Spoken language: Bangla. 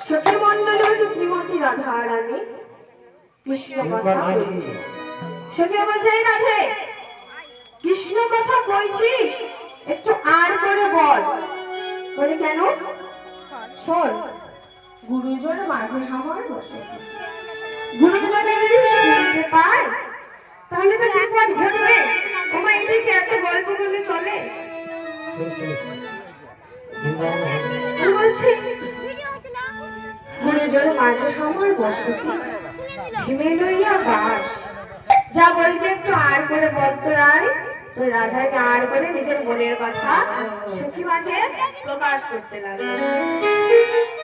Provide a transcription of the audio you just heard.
সখী মন্ডল হচ্ছে শ্রীমতী রাধা রানী কৃষ্ণ কথা বলছে। সখী বলছে, এই রাধে, কৃষ্ণ কথা বলছিস, একটু আর করে বল। বলে, কেন? শোন, গুরুজন মাঝে আমার বসে, গুরুজনের যদি শুনতে পায় তাহলে তো বিপদ ঘটবে। ওমা, এদিকে এত গল্প করলে চলে? বলছি, গুরুজন মাঝে আমার বসতি, ভীমে লইয়া বাস। যা বলবি একটু আর করে বলতো রায়। তো রাধাকে আর করে নিজের মনের কথা সখী মাঝে প্রকাশ করতে লাগলো।